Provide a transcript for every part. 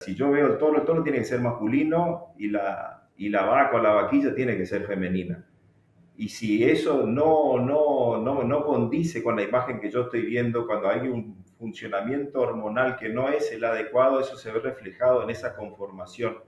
Si yo veo el toro tiene que ser masculino y la vaca o la vaquilla tiene que ser femenina. Y si eso no condice con la imagen que yo estoy viendo, cuando hay un funcionamiento hormonal que no es el adecuado, eso se ve reflejado en esa conformación.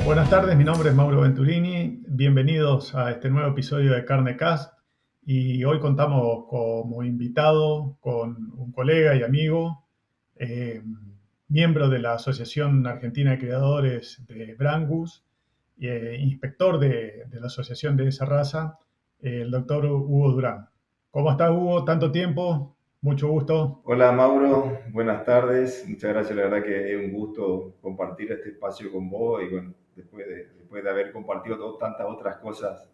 Buenas tardes, mi nombre es Mauro Venturini. Bienvenidos a este nuevo episodio de CarneCast. Y hoy contamos como invitado con un colega y amigo, eh, miembro de la Asociación Argentina de Criadores de Brangus, inspector de la asociación de esa raza, el doctor Hugo Durán. ¿Cómo estás, Hugo? Tanto tiempo, mucho gusto. Hola Mauro, buenas tardes. Muchas gracias, la verdad que es un gusto compartir este espacio con vos y bueno, después de haber compartido tantas otras cosas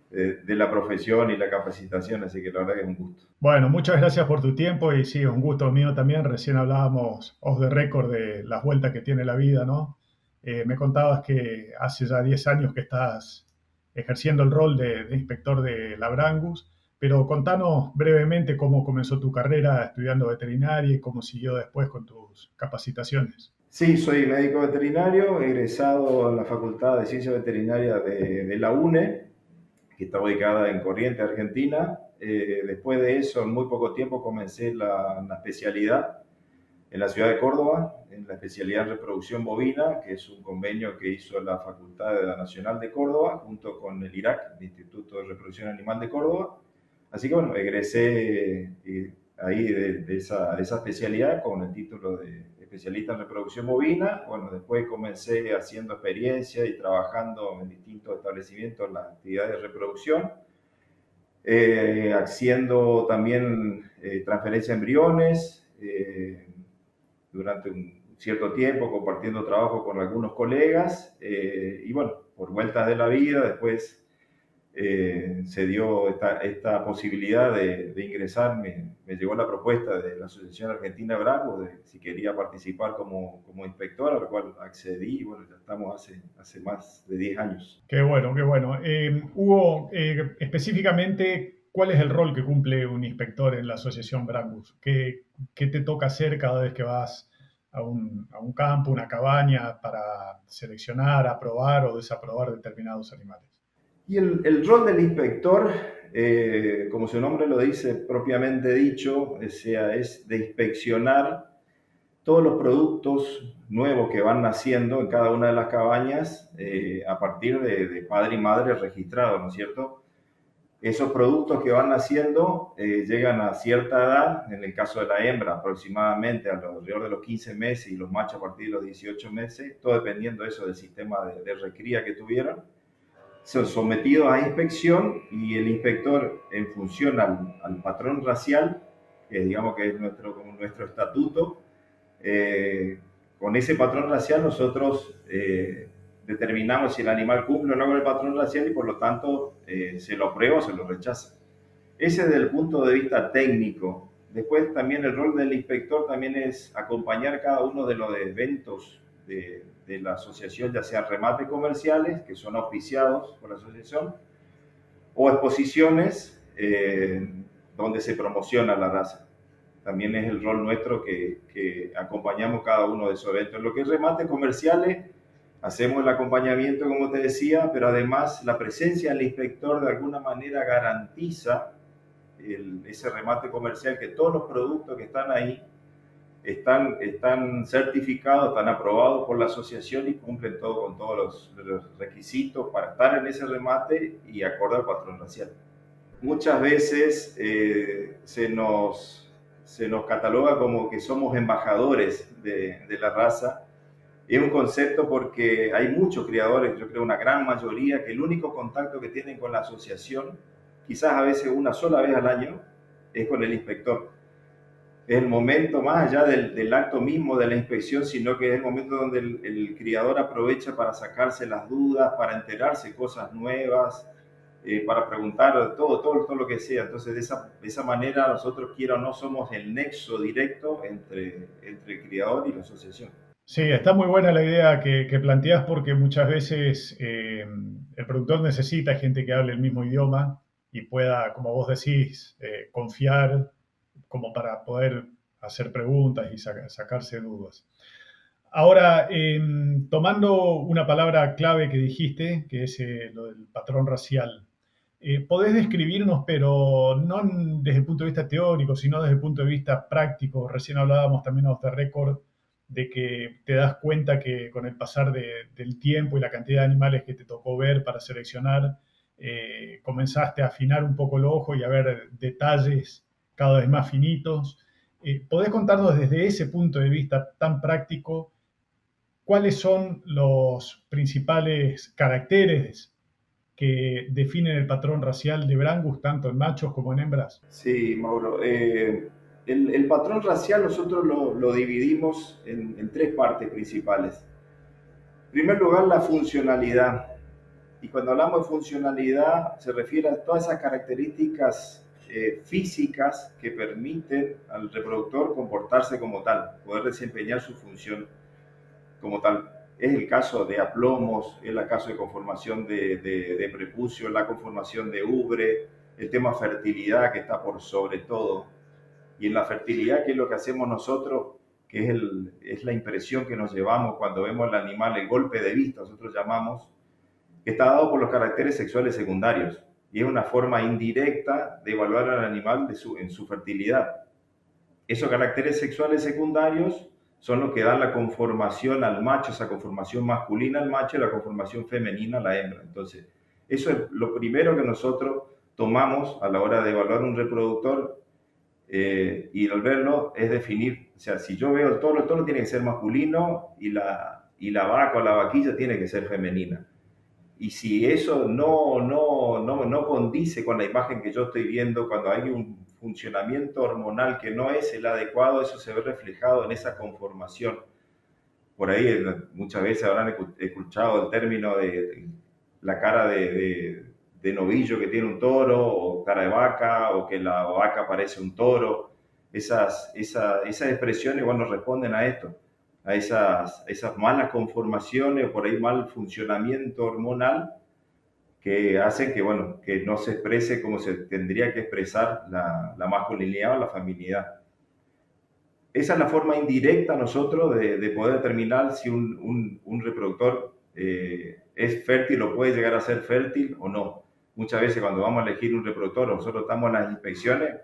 de la profesión y la capacitación, así que la verdad que es un gusto. Bueno, muchas gracias por tu tiempo y sí, un gusto mío también. Recién hablábamos off the record de las vueltas que tiene la vida, ¿no? Me contabas que hace ya 10 años que estás ejerciendo el rol de inspector de la Brangus, pero contanos brevemente cómo comenzó tu carrera estudiando veterinaria y cómo siguió después con tus capacitaciones. Sí, soy médico veterinario, egresado en la Facultad de Ciencias Veterinarias de la UNE, que está ubicada en Corrientes, Argentina. Después de eso, en muy poco tiempo, comencé la especialidad en la ciudad de Córdoba, en la especialidad en reproducción bovina, que es un convenio que hizo la Facultad Nacional de Córdoba, junto con el IRAC, el Instituto de Reproducción Animal de Córdoba. Así que bueno, egresé ahí de esa especialidad con el título de especialista en reproducción bovina. Bueno, después comencé haciendo experiencia y trabajando en distintos establecimientos en las actividades de reproducción, haciendo también transferencia de embriones, durante un cierto tiempo, compartiendo trabajo con algunos colegas, y bueno, por vueltas de la vida, después se dio esta posibilidad de ingresar, me llegó la propuesta de la Asociación Argentina de Brangus de si quería participar como inspector, a lo cual accedí, y bueno, ya estamos hace más de 10 años. Qué bueno, qué bueno. Hugo, específicamente, ¿cuál es el rol que cumple un inspector en la Asociación Brangus? ¿Qué te toca hacer cada vez que vas a un campo, una cabaña, para seleccionar, aprobar o desaprobar determinados animales? Y el rol del inspector, como su nombre lo dice propiamente dicho, o sea, es de inspeccionar todos los productos nuevos que van naciendo en cada una de las cabañas, a partir de padre y madre registrados, ¿no es cierto? Esos productos que van naciendo llegan a cierta edad, en el caso de la hembra aproximadamente alrededor de los 15 meses y los machos a partir de los 18 meses, todo dependiendo de eso del sistema de recría que tuvieron, son sometidos a inspección y el inspector, en función al patrón racial, que digamos que es como nuestro estatuto, con ese patrón racial nosotros determinamos si el animal cumple o no con el patrón racial y por lo tanto se lo aprueba o se lo rechaza. Ese es desde el punto de vista técnico. Después también el rol del inspector también es acompañar cada uno de los eventos de la asociación, ya sean remates comerciales, que son auspiciados por la asociación, o exposiciones donde se promociona la raza. También es el rol nuestro que acompañamos cada uno de esos eventos. En lo que es remates comerciales, hacemos el acompañamiento, como te decía, pero además la presencia del inspector de alguna manera garantiza ese remate comercial, que todos los productos que están ahí están certificados, están aprobados por la asociación y cumplen con todos los requisitos para estar en ese remate y acorde al patrón racial. Muchas veces se nos cataloga como que somos embajadores de la raza. Es un concepto porque hay muchos criadores, yo creo una gran mayoría, que el único contacto que tienen con la asociación, quizás a veces una sola vez al año, es con el inspector. Es el momento más allá del acto mismo de la inspección, sino que es el momento donde el criador aprovecha para sacarse las dudas, para enterarse cosas nuevas, para preguntar todo lo que sea. Entonces, de esa manera, nosotros, quiera o no, somos el nexo directo entre el criador y la asociación. Sí, está muy buena la idea que planteas porque muchas veces el productor necesita gente que hable el mismo idioma y pueda, como vos decís, confiar como para poder hacer preguntas y sacarse dudas. Ahora, tomando una palabra clave que dijiste, que es lo del patrón racial, podés describirnos, pero no desde el punto de vista teórico, sino desde el punto de vista práctico. Recién hablábamos también off the record de que te das cuenta que con el pasar del tiempo y la cantidad de animales que te tocó ver para seleccionar, comenzaste a afinar un poco el ojo y a ver detalles cada vez más finitos. ¿Podés contarnos desde ese punto de vista tan práctico cuáles son los principales caracteres que definen el patrón racial de Brangus, tanto en machos como en hembras? Sí, Mauro. El patrón racial nosotros lo dividimos en tres partes principales. En primer lugar, la funcionalidad. Y cuando hablamos de funcionalidad, se refiere a todas esas características físicas que permiten al reproductor comportarse como tal, poder desempeñar su función como tal. Es el caso de aplomos, es el caso de conformación de prepucio, la conformación de ubre, el tema fertilidad que está por sobre todo. Y en la fertilidad, ¿qué es lo que hacemos nosotros? Que es la impresión que nos llevamos cuando vemos al animal, el golpe de vista, nosotros llamamos, que está dado por los caracteres sexuales secundarios. Y es una forma indirecta de evaluar al animal en su fertilidad. Esos caracteres sexuales secundarios son los que dan la conformación al macho, esa conformación masculina al macho y la conformación femenina a la hembra. Entonces, eso es lo primero que nosotros tomamos a la hora de evaluar un reproductor y al verlo es definir, o sea, si yo veo el toro tiene que ser masculino y la vaca o la vaquilla tiene que ser femenina. Y si eso no condice con la imagen que yo estoy viendo, cuando hay un funcionamiento hormonal que no es el adecuado, eso se ve reflejado en esa conformación. Por ahí muchas veces habrán escuchado el término de la cara de novillo que tiene un toro, o cara de vaca, o que la vaca parece un toro. Esas expresiones, bueno, responden a esto, a esas malas conformaciones, o por ahí mal funcionamiento hormonal, que hacen que, bueno, que no se exprese como se tendría que expresar la masculinidad o la feminidad. Esa es la forma indirecta nosotros de poder determinar si un reproductor es fértil o puede llegar a ser fértil o no. Muchas veces cuando vamos a elegir un reproductor, nosotros estamos en las inspecciones,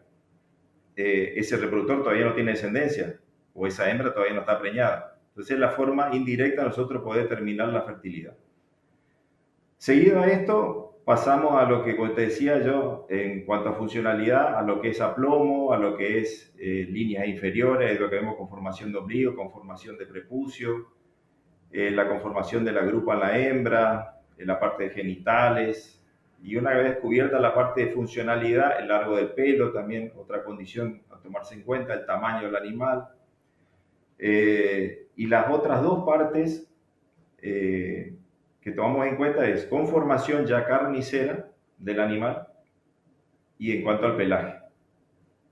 ese reproductor todavía no tiene descendencia o esa hembra todavía no está preñada. Entonces es la forma indirecta nosotros poder determinar la fertilidad. Seguido a esto, pasamos a lo que, como te decía yo, en cuanto a funcionalidad, a lo que es aplomo, a lo que es líneas inferiores, lo que vemos conformación de ombligo, conformación de prepucio, la conformación de la grupa en la hembra, en la parte de genitales, y una vez cubierta la parte de funcionalidad, el largo del pelo, también otra condición a tomarse en cuenta, el tamaño del animal, y las otras dos partes que tomamos en cuenta es conformación ya carnicera del animal y en cuanto al pelaje,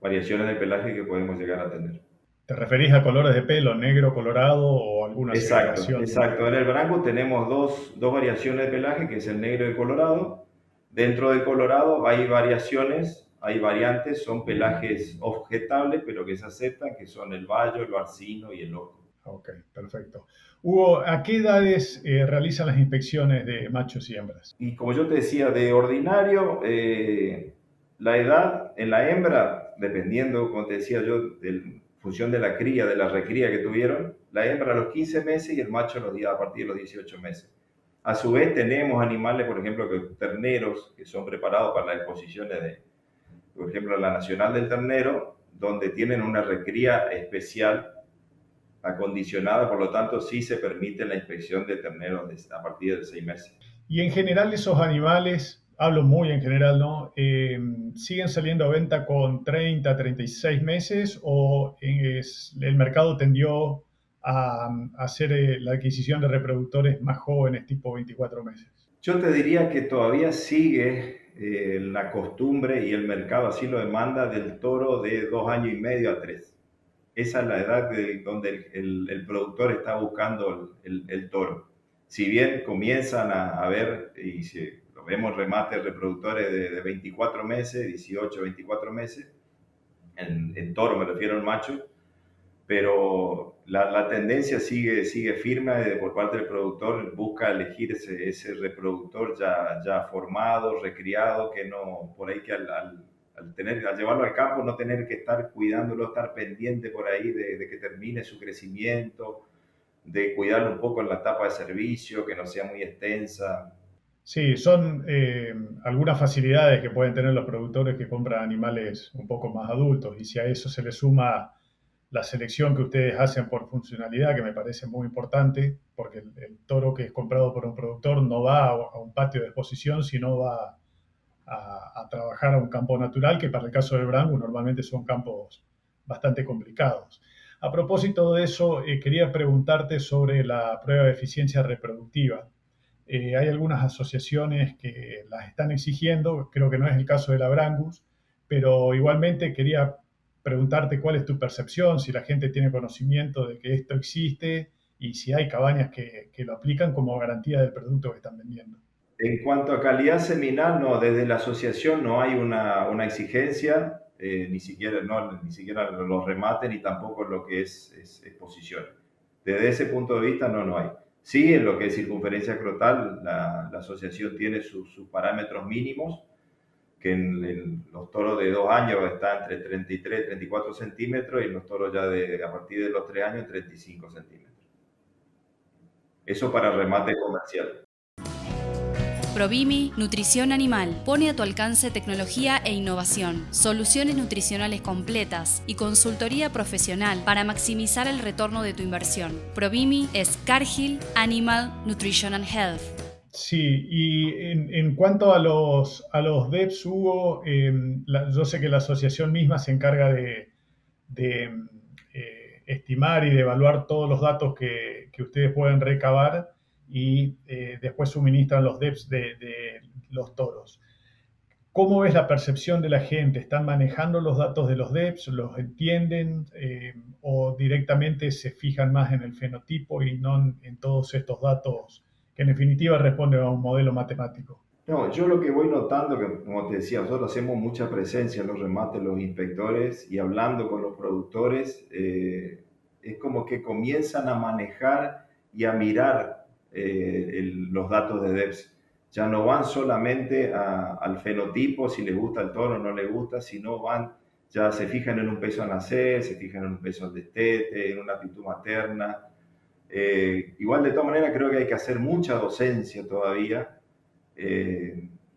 variaciones de pelaje que podemos llegar a tener. ¿Te referís a colores de pelo, negro, colorado o alguna Exacto, segregación? exacto. En el branco tenemos dos variaciones de pelaje, que es el negro y el colorado. Dentro del colorado hay variaciones, hay variantes, son pelajes objetables, pero que se aceptan, que son el bayo, el barcino y el loco. Ok, perfecto. Hugo, ¿a qué edades realizan las inspecciones de machos y hembras? Y como yo te decía, de ordinario, la edad en la hembra, dependiendo, como te decía yo, en función de la cría, de la recría que tuvieron, la hembra a los 15 meses y el macho a partir de los 18 meses. A su vez tenemos animales, por ejemplo, terneros, que son preparados para las exposiciones de, por ejemplo, la Nacional del Ternero, donde tienen una recría especial acondicionada, por lo tanto sí se permite la inspección de terneros a partir de 6 meses. Y en general esos animales, hablo muy en general, ¿no? ¿Siguen saliendo a venta con 30, 36 meses o el mercado tendió a hacer la adquisición de reproductores más jóvenes, tipo 24 meses? Yo te diría que todavía sigue la costumbre y el mercado así lo demanda del toro de 2 años y medio a 3. esa es la edad donde el productor está buscando el toro. Si bien comienzan a ver, y si lo vemos remates reproductores de 24 meses, 18, 24 meses, en toro me refiero al macho, pero la tendencia sigue firme por parte del productor, busca elegir ese reproductor ya formado, recriado, que no, por ahí que al llevarlo al campo no tener que estar cuidándolo, estar pendiente por ahí de que termine su crecimiento, de cuidarlo un poco en la etapa de servicio, que no sea muy extensa. Sí, son algunas facilidades que pueden tener los productores que compran animales un poco más adultos y si a eso se le suma la selección que ustedes hacen por funcionalidad, que me parece muy importante, porque el toro que es comprado por un productor no va a un patio de exposición, sino va a trabajar a un campo natural, que para el caso del Brangus normalmente son campos bastante complicados. A propósito de eso, quería preguntarte sobre la prueba de eficiencia reproductiva. Hay algunas asociaciones que las están exigiendo, creo que no es el caso de la Brangus, pero igualmente quería preguntarte cuál es tu percepción, si la gente tiene conocimiento de que esto existe y si hay cabañas que lo aplican como garantía del producto que están vendiendo. En cuanto a calidad seminal, no, desde la asociación no hay una exigencia, ni siquiera los remates, ni tampoco lo que es exposición. Desde ese punto de vista, no hay. Sí, en lo que es circunferencia crotal, la asociación tiene sus parámetros mínimos, que en los toros de 2 años está entre 33 y 34 centímetros, y en los toros ya a partir de los 3 años, 35 centímetros. Eso para remate comercial. Provimi Nutrición Animal pone a tu alcance tecnología e innovación, soluciones nutricionales completas y consultoría profesional para maximizar el retorno de tu inversión. Provimi es Cargill Animal Nutrition and Health. Sí, y en cuanto a los DEPs, Hugo, yo sé que la asociación misma se encarga de estimar y de evaluar todos los datos que ustedes pueden recabar y después suministran los DEPs de los toros. ¿Cómo ves la percepción de la gente? ¿Están manejando los datos de los DEPs? ¿Los entienden? ¿O directamente se fijan más en el fenotipo y no en todos estos datos que en definitiva responden a un modelo matemático? No, yo lo que voy notando, que como te decía, nosotros hacemos mucha presencia en los remates, los inspectores, y hablando con los productores, es como que comienzan a manejar y a mirar los datos de DEPS. Ya no van solamente al fenotipo, si les gusta el toro o no les gusta, sino ya se fijan en un peso a nacer, se fijan en un peso al destete, en una actitud materna. Igual de todas maneras creo que hay que hacer mucha docencia todavía,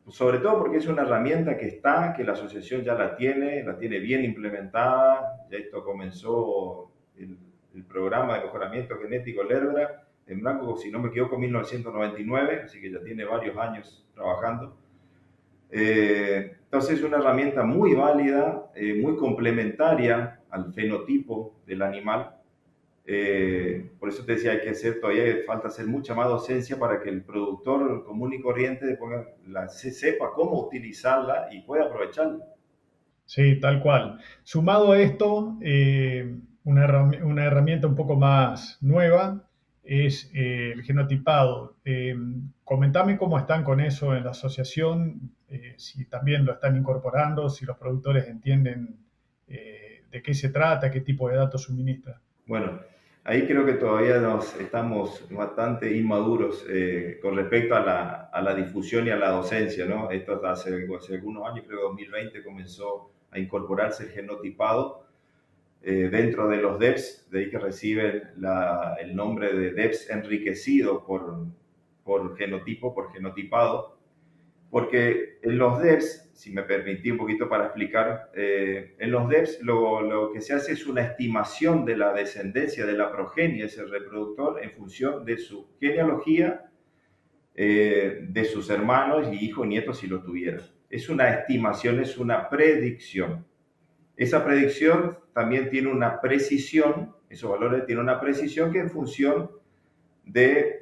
sobre todo porque es una herramienta que la asociación ya la tiene bien implementada. Ya esto comenzó el programa de mejoramiento genético LERDRA en Blanco, si no me equivoco, en 1999, así que ya tiene varios años trabajando. Entonces es una herramienta muy válida, muy complementaria al fenotipo del animal. Por eso te decía, todavía falta hacer mucha más docencia para que el productor común y corriente sepa cómo utilizarla y pueda aprovecharla. Sí, tal cual. Sumado a esto, una herramienta un poco más nueva es el genotipado. Comentame cómo están con eso en la asociación, si también lo están incorporando, si los productores entienden de qué se trata, qué tipo de datos suministra. Bueno, ahí creo que todavía estamos bastante inmaduros con respecto a la difusión y a la docencia, ¿no? Esto hace algunos años, creo que 2020 comenzó a incorporarse el genotipado dentro de los DEPS, de ahí que reciben el nombre de DEPS enriquecido por genotipo, por genotipado, porque en los DEPS, si me permití un poquito para explicar, en los DEPS lo que se hace es una estimación de la descendencia, de la progenie de ese reproductor en función de su genealogía, de sus hermanos y hijos, nietos si lo tuvieran. Es una estimación, es una predicción. Esa predicción también tiene una precisión, esos valores tienen una precisión que en función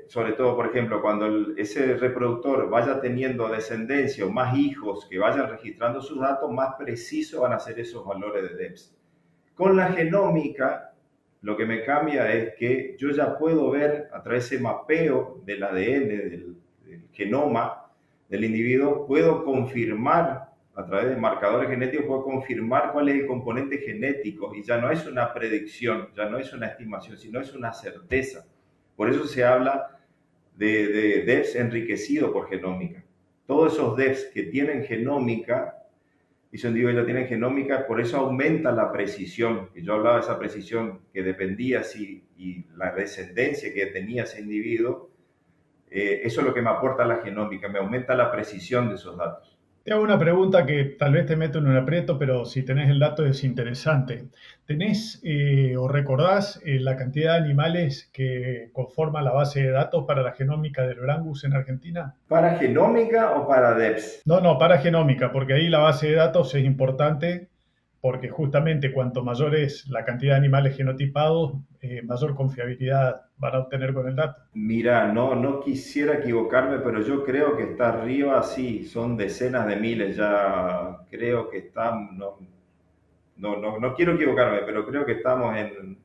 sobre todo, por ejemplo, cuando ese reproductor vaya teniendo descendencia o más hijos que vayan registrando sus datos, más precisos van a ser esos valores de DEPS. Con la genómica, lo que me cambia es que yo ya puedo ver a través de ese mapeo del ADN, del genoma del individuo, puedo confirmar a través de marcadores genéticos, puedo confirmar cuál es el componente genético y ya no es una predicción, ya no es una estimación, sino es una certeza. Por eso se habla de DEPs enriquecido por genómica. Todos esos DEPs que tienen genómica, y esos individuos ya tienen genómica, por eso aumenta la precisión. Y yo hablaba de esa precisión que dependía y la descendencia que tenía ese individuo. Eso es lo que me aporta la genómica, me aumenta la precisión de esos datos. Te hago una pregunta que tal vez te meto en un aprieto, pero si tenés el dato es interesante. ¿Tenés o recordás la cantidad de animales que conforman la base de datos para la genómica del Brangus en Argentina? ¿Para genómica o para DEPS? No, para genómica, porque ahí la base de datos es importante, porque justamente cuanto mayor es la cantidad de animales genotipados, mayor confiabilidad van a obtener con el dato. Mira, no quisiera equivocarme, pero yo creo que está arriba, sí, son decenas de miles, ya creo que están, no quiero equivocarme, pero creo que estamos en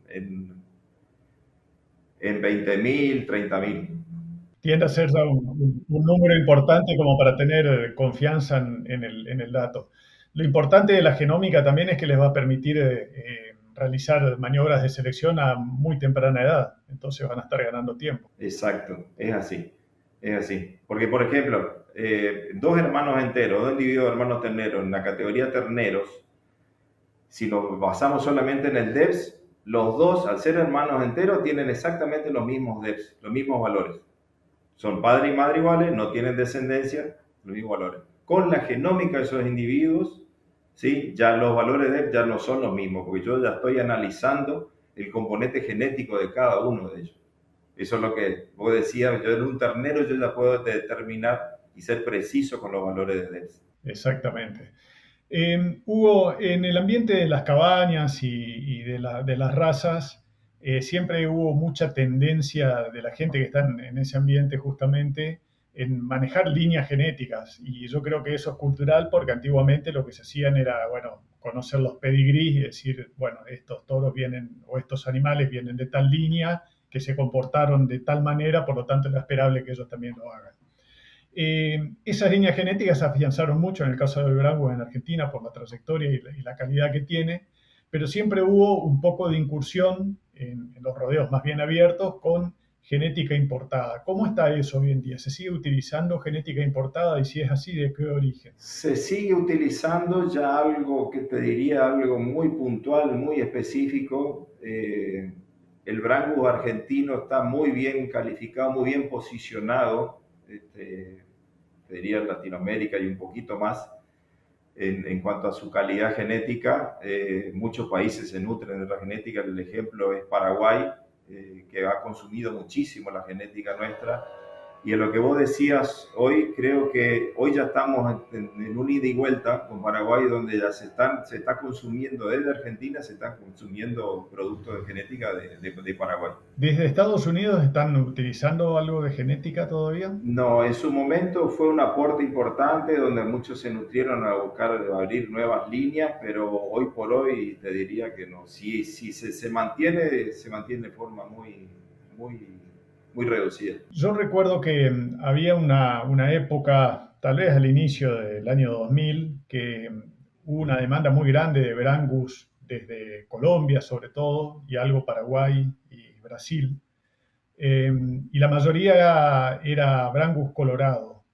20.000, 30.000. Tiende a ser ya un número importante como para tener confianza en el dato. Lo importante de la genómica también es que les va a permitir realizar maniobras de selección a muy temprana edad, entonces van a estar ganando tiempo. Exacto, es así. Porque, por ejemplo, dos hermanos enteros, dos individuos hermanos terneros en la categoría terneros, si nos basamos solamente en el DEPS, los dos, al ser hermanos enteros, tienen exactamente los mismos DEPS, los mismos valores. Son padre y madre iguales, no tienen descendencia, los mismos valores. Con la genómica de esos individuos, ¿sí? Ya los valores DEPS ya no son los mismos, porque yo ya estoy analizando el componente genético de cada uno de ellos. Eso es lo que vos decías, yo en un ternero yo ya puedo determinar y ser preciso con los valores de DEPS. Exactamente. Hugo, en el ambiente de las cabañas y de las razas, siempre hubo mucha tendencia de la gente que está en ese ambiente justamente en manejar líneas genéticas. Y yo creo que eso es cultural porque antiguamente lo que se hacían era, bueno, conocer los pedigrís y decir, bueno, estos toros vienen o estos animales vienen de tal línea que se comportaron de tal manera, por lo tanto era esperable que ellos también lo hagan. Esas líneas genéticas se afianzaron mucho en el caso del Brangus en Argentina por la trayectoria y la calidad que tiene, pero siempre hubo un poco de incursión en los rodeos más bien abiertos con genética importada. ¿Cómo está eso hoy en día? ¿Se sigue utilizando genética importada y si es así, de qué origen? Se sigue utilizando ya algo que te diría, algo muy puntual, muy específico. El Brangus argentino está muy bien calificado, muy bien posicionado. Te diría en Latinoamérica y un poquito más en cuanto a su calidad genética. Muchos países se nutren de la genética, el ejemplo es Paraguay, que ha consumido muchísimo la genética nuestra. Y en lo que vos decías hoy, creo que hoy ya estamos en un ida y vuelta con Paraguay, donde ya se está consumiendo desde Argentina, se están consumiendo productos de genética de Paraguay. ¿Desde Estados Unidos están utilizando algo de genética todavía? No, en su momento fue un aporte importante donde muchos se nutrieron a buscar abrir nuevas líneas, pero hoy por hoy te diría que no. Si se mantiene de forma muy reducida. Yo recuerdo que había una época, tal vez al inicio del año 2000, que hubo una demanda muy grande de Brangus desde Colombia sobre todo, y algo Paraguay y Brasil. Y la mayoría era Brangus colorado.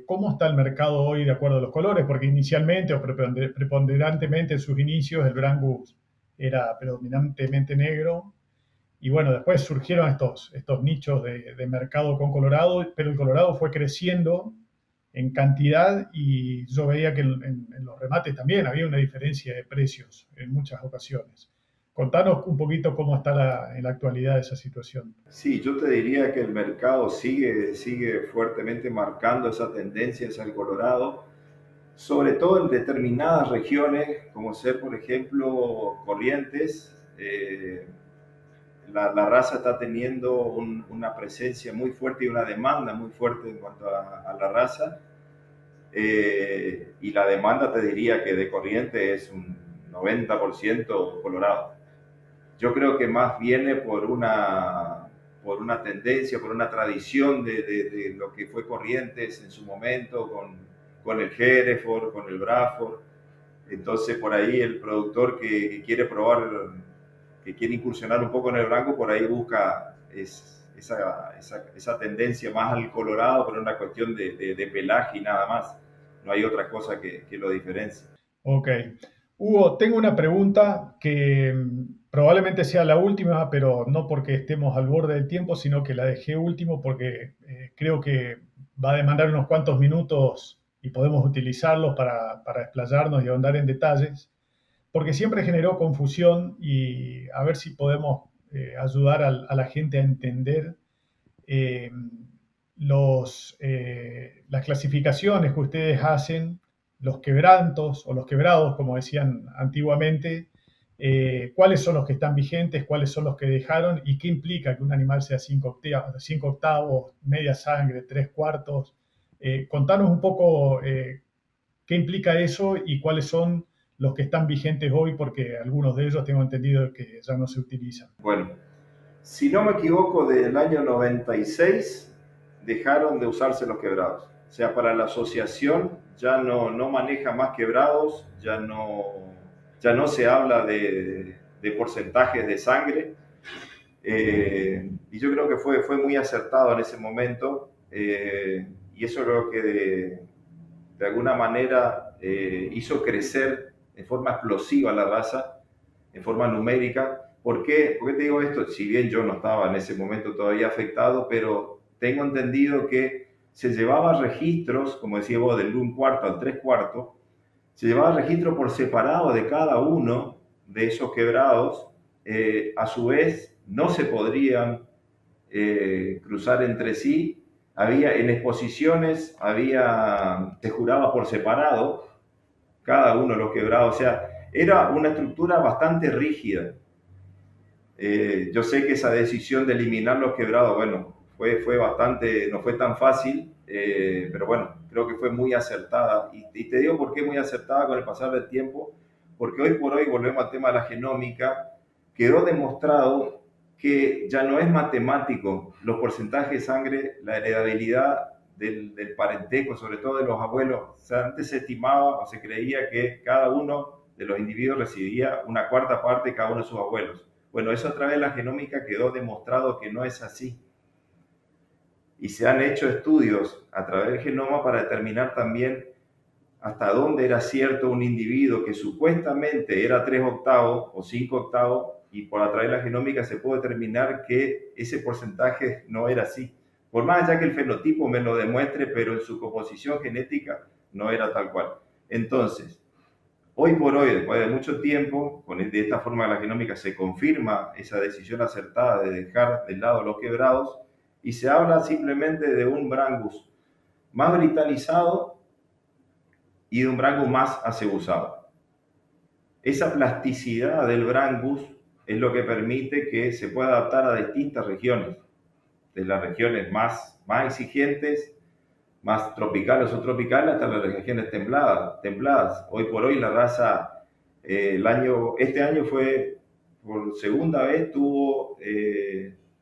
¿Cómo está el mercado hoy de acuerdo a los colores? Porque inicialmente o preponderantemente en sus inicios el Brangus era predominantemente negro. Y bueno, después surgieron estos nichos de mercado con colorado, pero el colorado fue creciendo en cantidad y yo veía que en los remates también había una diferencia de precios en muchas ocasiones. Contanos un poquito cómo está en la actualidad esa situación. Sí, yo te diría que el mercado sigue fuertemente marcando esa tendencia hacia el colorado, sobre todo en determinadas regiones, como ser, por ejemplo, Corrientes. La raza está teniendo una presencia muy fuerte y una demanda muy fuerte en cuanto a la raza. Y la demanda te diría que de Corrientes es un 90% colorado. Yo creo que más viene por una tendencia, por una tradición de lo que fue Corrientes en su momento con el Hereford, con el Braford. Entonces por ahí el productor que quiere probar, que quiere incursionar un poco en el blanco, por ahí busca esa tendencia más al colorado, pero una cuestión de pelaje y nada más. No hay otra cosa que lo diferencie. Ok. Hugo, tengo una pregunta que probablemente sea la última, pero no porque estemos al borde del tiempo, sino que la dejé último porque creo que va a demandar unos cuantos minutos y podemos utilizarlos para explayarnos y ahondar en detalles, porque siempre generó confusión y a ver si podemos ayudar a la gente a entender eh, las clasificaciones que ustedes hacen, los quebrantos o los quebrados, como decían antiguamente, cuáles son los que están vigentes, cuáles son los que dejaron y qué implica que un animal sea 5 octavos, media sangre, 3/4. Contanos un poco qué implica eso y cuáles son los que están vigentes hoy, porque algunos de ellos tengo entendido que ya no se utilizan. Bueno, si no me equivoco, del año 96 dejaron de usarse los quebrados. O sea, para la asociación ya no maneja más quebrados, ya no se habla de porcentajes de sangre. Y yo creo que fue muy acertado en ese momento. Y eso creo que de alguna manera hizo crecer de forma explosiva la raza, en forma numérica. ¿Por qué te digo esto? Si bien yo no estaba en ese momento todavía afectado, pero tengo entendido que se llevaba registros, como decía vos, del 1/4 al 3/4, se llevaba registro por separado de cada uno de esos quebrados. A su vez, no se podrían cruzar entre sí. En exposiciones, se juraba por separado cada uno de los quebrados. O sea, era una estructura bastante rígida. Yo sé que esa decisión de eliminar los quebrados, bueno, fue bastante, no fue tan fácil, pero bueno, creo que fue muy acertada. Y te digo por qué muy acertada con el pasar del tiempo, porque hoy por hoy, volvemos al tema de la genómica, quedó demostrado que ya no es matemático los porcentajes de sangre, la heredabilidad del parentesco, sobre todo de los abuelos. O sea, antes se estimaba o se creía que cada uno de los individuos recibía una 1/4 parte de cada uno de sus abuelos. Bueno, eso a través de la genómica quedó demostrado que no es así. Y se han hecho estudios a través del genoma para determinar también hasta dónde era cierto un individuo que supuestamente era 3/8 o 5/8, y por a través de la genómica se puede determinar que ese porcentaje no era así. Por más allá que el fenotipo me lo demuestre, pero en su composición genética no era tal cual. Entonces, hoy por hoy, después de mucho tiempo, de esta forma de la genómica se confirma esa decisión acertada de dejar de lado los quebrados y se habla simplemente de un Brangus más britanizado y de un Brangus más acebusado. Esa plasticidad del Brangus es lo que permite que se pueda adaptar a distintas regiones, de las regiones más exigentes, más tropicales o tropicales, hasta las regiones templadas. Hoy por hoy la raza, este año fue, por segunda vez, tuvo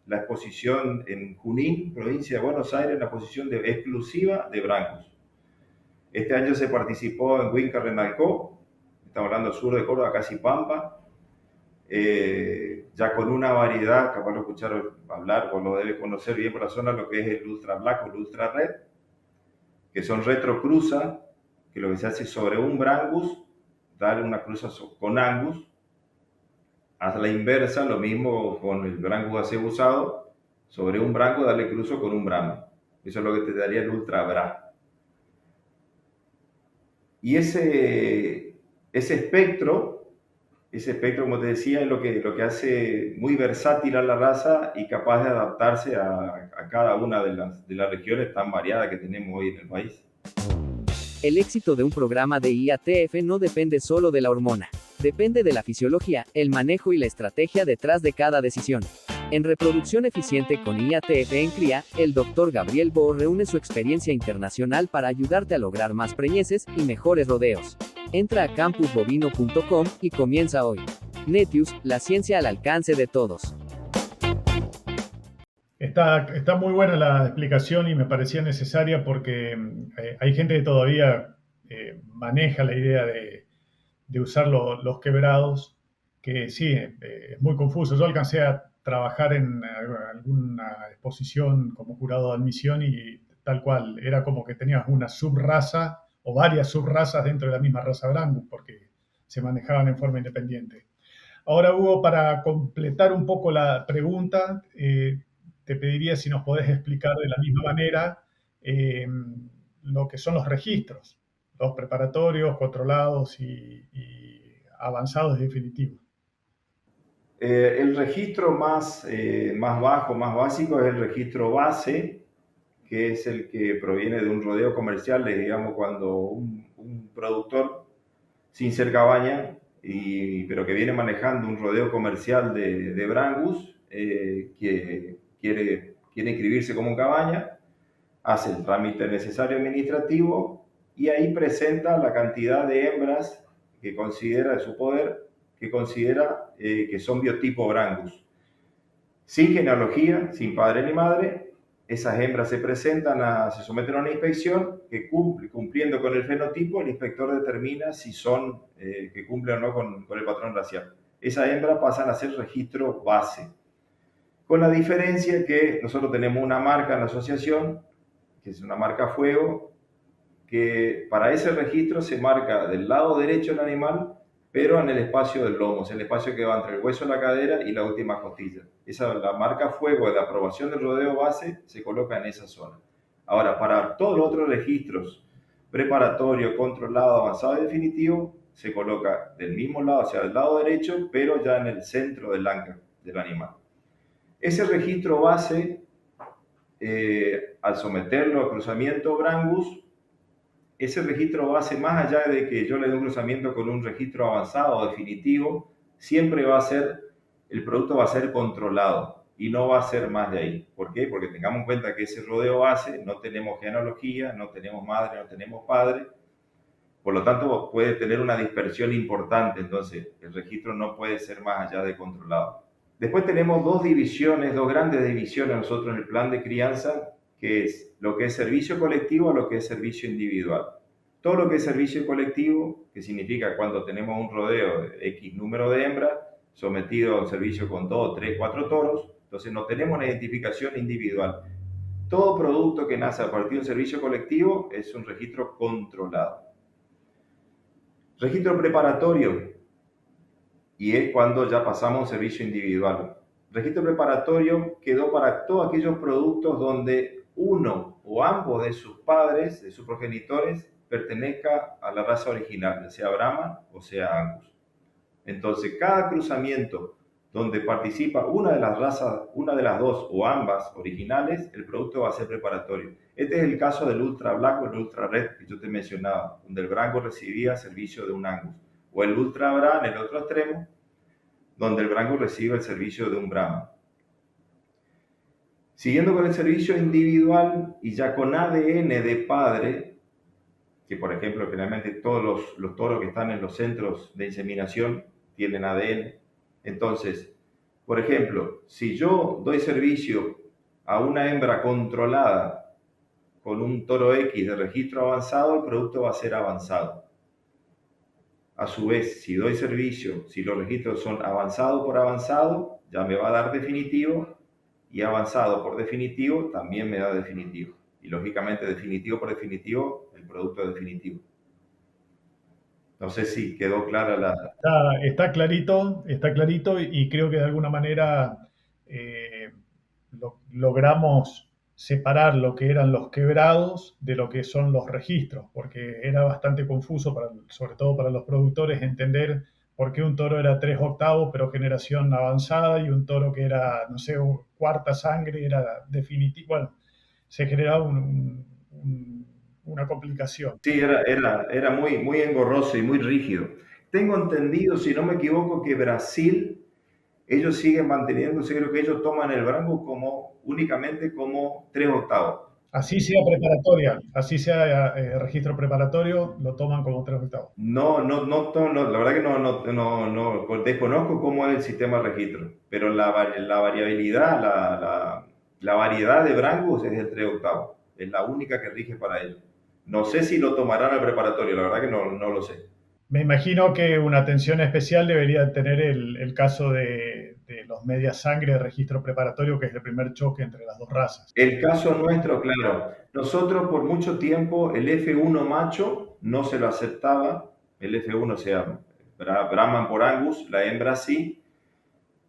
la exposición en Junín, provincia de Buenos Aires, la exposición exclusiva de Brangus. Este año se participó en Huinca-Renalcó, estamos hablando del sur de Córdoba, casi Pampa, ya con una variedad, capaz lo escucharon hablar o lo debe conocer bien por la zona, lo que es el Ultra Black o el Ultra Red, que son retrocruza, que lo que se hace sobre un Brangus, darle una cruza con Angus, a la inversa, lo mismo con el Brangus acebusado, sobre un Brangus darle cruzo con un Brahman. Eso es lo que te daría el Ultra Bra. Y ese espectro, como te decía, es lo que hace muy versátil a la raza y capaz de adaptarse a cada una de las regiones tan variadas que tenemos hoy en el país. El éxito de un programa de IATF no depende solo de la hormona. Depende de la fisiología, el manejo y la estrategia detrás de cada decisión. En Reproducción Eficiente con IATF en Cría, el Dr. Gabriel Bo reúne su experiencia internacional para ayudarte a lograr más preñeces y mejores rodeos. Entra a campusbovino.com y comienza hoy. Netius, la ciencia al alcance de todos. Está muy buena la explicación y me parecía necesaria porque hay gente que todavía maneja la idea de usar los quebrados, que sí, es muy confuso. Yo alcancé a trabajar en alguna exposición como jurado de admisión y tal cual, era como que tenías una subraza o varias subrazas dentro de la misma raza Brangus, porque se manejaban en forma independiente. Ahora, Hugo, para completar un poco la pregunta, te pediría si nos podés explicar de la misma manera lo que son los registros, los preparatorios, controlados y avanzados y definitivos. El registro más bajo, más básico es el registro base, que es el que proviene de un rodeo comercial, digamos, cuando un productor, sin ser cabaña, pero que viene manejando un rodeo comercial de Brangus, que quiere inscribirse como cabaña, hace el trámite necesario administrativo y ahí presenta la cantidad de hembras que considera de su poder, que considera que son biotipo Brangus. Sin genealogía, sin padre ni madre, esas hembras se se someten a una inspección que cumpliendo con el fenotipo, el inspector determina si son que cumplen o no con el patrón racial. Esas hembras pasan a ser registro base, con la diferencia que nosotros tenemos una marca en la asociación, que es una marca fuego, que para ese registro se marca del lado derecho del animal, pero en el espacio del lomo, es el espacio que va entre el hueso de la cadera y la última costilla. La marca fuego de la aprobación del rodeo base se coloca en esa zona. Ahora, para todos los otros registros, preparatorio, controlado, avanzado y definitivo, se coloca del mismo lado, o sea, del lado derecho, pero ya en el centro del anca del animal. Ese registro base, al someterlo a cruzamiento Brangus, ese registro base, más allá de que yo le dé un cruzamiento con un registro avanzado o definitivo, siempre el producto va a ser controlado y no va a ser más de ahí. ¿Por qué? Porque tengamos en cuenta que ese rodeo base no tenemos genealogía, no tenemos madre, no tenemos padre, por lo tanto puede tener una dispersión importante, entonces el registro no puede ser más allá de controlado. Después tenemos dos grandes divisiones nosotros en el plan de crianza, que es lo que es servicio colectivo a lo que es servicio individual. Todo lo que es servicio colectivo, que significa cuando tenemos un rodeo de X número de hembras, sometido a un servicio con 2, 3, 4 toros, entonces no tenemos una identificación individual. Todo producto que nace a partir de un servicio colectivo es un registro controlado. Registro preparatorio, y es cuando ya pasamos a un servicio individual. Registro preparatorio quedó para todos aquellos productos donde uno o ambos de sus padres, de sus progenitores, pertenezca a la raza original, ya sea Brahman o sea Angus. Entonces, cada cruzamiento donde participa una de las razas, una de las dos o ambas originales, el producto va a ser preparatorio. Este es el caso del Ultra Black o el Ultra Red que yo te mencionaba, donde el Brangus recibía servicio de un Angus. O el Ultra Brahman en el otro extremo, donde el Brangus recibe el servicio de un Brahman. Siguiendo con el servicio individual y ya con ADN de padre, que por ejemplo generalmente todos los toros que están en los centros de inseminación tienen ADN. Entonces, por ejemplo, si yo doy servicio a una hembra controlada con un toro X de registro avanzado, el producto va a ser avanzado. A su vez, si doy servicio, si los registros son avanzado por avanzado, ya me va a dar definitivo, y avanzado por definitivo también me da definitivo. Y lógicamente definitivo por definitivo, el producto es definitivo. No sé si quedó clara la... Está clarito y creo que de alguna manera logramos separar lo que eran los quebrados de lo que son los registros, porque era bastante confuso, sobre todo para los productores, entender por qué un toro era 3 octavos, pero generación avanzada, y un toro que era, no sé, cuarta sangre, era definitivo. Bueno, se generaba una complicación. Sí, era muy engorroso y muy rígido. Tengo entendido, si no me equivoco, que Brasil, ellos siguen manteniéndose, creo que ellos toman el Brangus únicamente como 3 octavos. Así sea preparatoria, así sea registro preparatorio, lo toman como 3/8. No, la verdad que no, desconozco cómo es el sistema de registro, pero la variabilidad, la variedad de Brangus es el 3/8, es la única que rige para ello. No sé si lo tomarán al preparatorio, la verdad que no lo sé. Me imagino que una atención especial debería tener el caso de los medias sangre de registro preparatorio, que es el primer choque entre las dos razas. El caso nuestro, claro, nosotros por mucho tiempo el F1 macho no se lo aceptaba, el F1, o sea, Brahman por Angus, la hembra sí,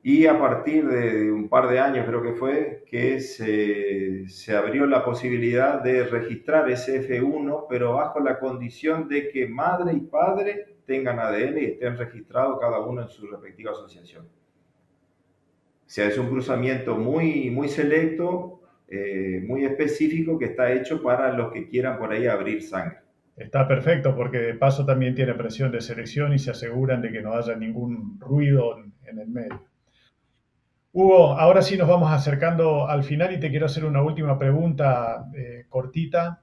y a partir de un par de años creo que fue que se abrió la posibilidad de registrar ese F1, pero bajo la condición de que madre y padre tengan ADN y estén registrados cada uno en su respectiva asociación. O sea, es un cruzamiento muy selecto, muy específico, que está hecho para los que quieran por ahí abrir sangre. Está perfecto porque de paso también tiene presión de selección y se aseguran de que no haya ningún ruido en el medio. Hugo, ahora sí nos vamos acercando al final y te quiero hacer una última pregunta cortita.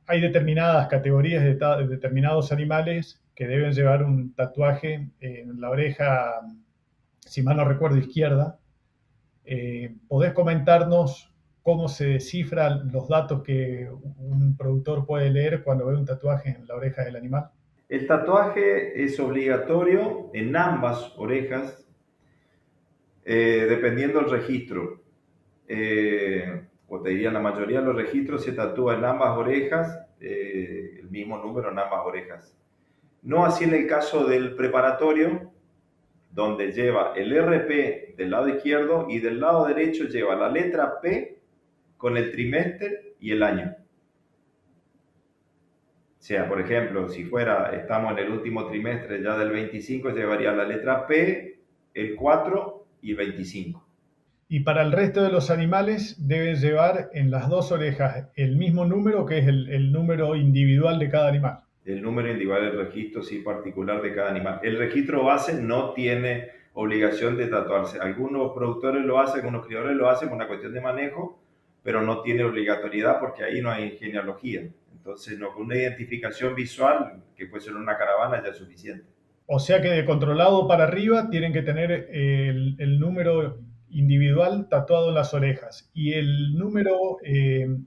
Hay determinadas categorías de determinados animales que deben llevar un tatuaje en la oreja, si mal no recuerdo, izquierda. ¿Podés comentarnos cómo se descifran los datos que un productor puede leer cuando ve un tatuaje en la oreja del animal? El tatuaje es obligatorio en ambas orejas, dependiendo del registro. O te diría, la mayoría de los registros se tatúa en ambas orejas, el mismo número en ambas orejas. No así en el caso del preparatorio, donde lleva el RP del lado izquierdo y del lado derecho lleva la letra P con el trimestre y el año. O sea, por ejemplo, si estamos en el último trimestre ya del 25, llevaría la letra P, el 4 y 25. Y para el resto de los animales deben llevar en las dos orejas el mismo número, que es el número individual de cada animal. El número individual del registro, sí, particular de cada animal. El registro base no tiene obligación de tatuarse. Algunos productores lo hacen, algunos criadores lo hacen por una cuestión de manejo, pero no tiene obligatoriedad porque ahí no hay genealogía. Entonces, no, con una identificación visual, que puede ser una caravana, ya es suficiente. O sea que de controlado para arriba tienen que tener el número individual tatuado en las orejas y el número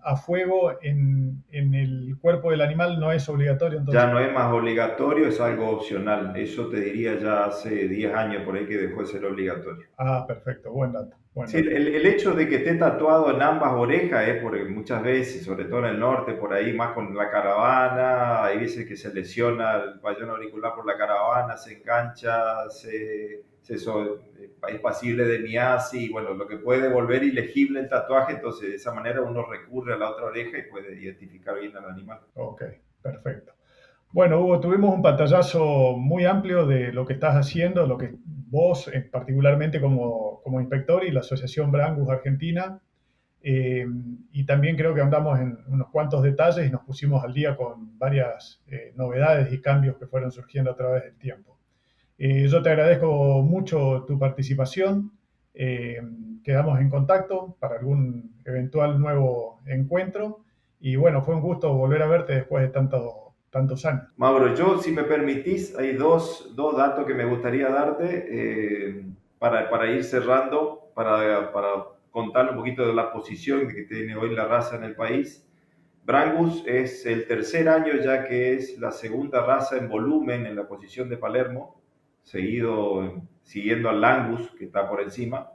a fuego en el cuerpo del animal no es obligatorio. Entonces, Ya no es más obligatorio, es algo opcional. Eso te diría ya hace 10 años por ahí que dejó de ser obligatorio. perfecto, buen dato. Buen Sí, dato. el hecho de que esté tatuado en ambas orejas es porque muchas veces, sobre todo en el norte, por ahí más con la caravana, hay veces que se lesiona el pabellón auricular por la caravana, se engancha, es pasible de miasis, y bueno, lo que puede volver ilegible el tatuaje, entonces de esa manera uno recurre a la otra oreja y puede identificar bien al animal. Ok, perfecto. Bueno, Hugo, tuvimos un pantallazo muy amplio de lo que estás haciendo, lo que vos particularmente como inspector y la Asociación Brangus Argentina. Y también creo que andamos en unos cuantos detalles y nos pusimos al día con varias novedades y cambios que fueron surgiendo a través del tiempo. Yo te agradezco mucho tu participación. Eh, Quedamos en contacto para algún eventual nuevo encuentro. Y bueno, fue un gusto volver a verte después de tantos años. Mauro, yo, si me permitís, hay dos datos que me gustaría darte para ir cerrando, para contar un poquito de la posición que tiene hoy la raza en el país. Brangus es el tercer año ya que es la segunda raza en volumen en la posición de Palermo, siguiendo al Langus, que está por encima.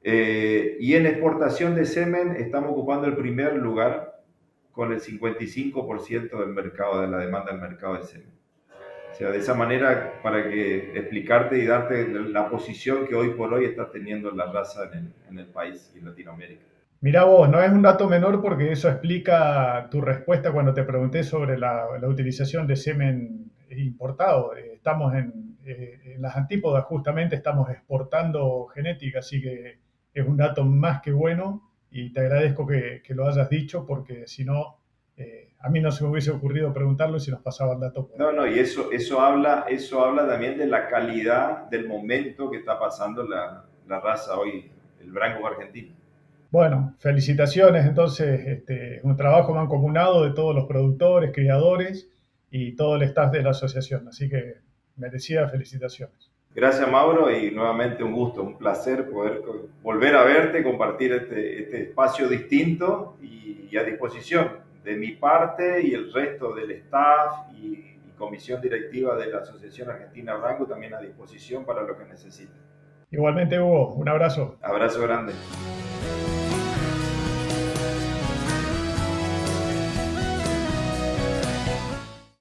Y en exportación de semen estamos ocupando el primer lugar con el 55% del mercado, de la demanda del mercado de semen. O sea, de esa manera, para que explicarte y darte la posición que hoy por hoy está teniendo la raza en el país y en Latinoamérica. Mirá vos, no es un dato menor porque eso explica tu respuesta cuando te pregunté sobre la utilización de semen importado. Estamos en las antípodas, justamente estamos exportando genética, así que es un dato más que bueno y te agradezco que lo hayas dicho porque si no, a mí no se me hubiese ocurrido preguntarlo si nos pasaba el dato. No, y eso habla también de la calidad del momento que está pasando la raza hoy, el Brangus argentino. Bueno, felicitaciones entonces, un trabajo mancomunado de todos los productores, criadores y todo el staff de la asociación, así que merecidas felicitaciones. Gracias, Mauro, y nuevamente un gusto, un placer poder volver a verte, compartir este espacio distinto y a disposición de mi parte y el resto del staff y comisión directiva de la Asociación Argentina Branco también a disposición para lo que necesiten. Igualmente, Hugo, un abrazo. Abrazo grande.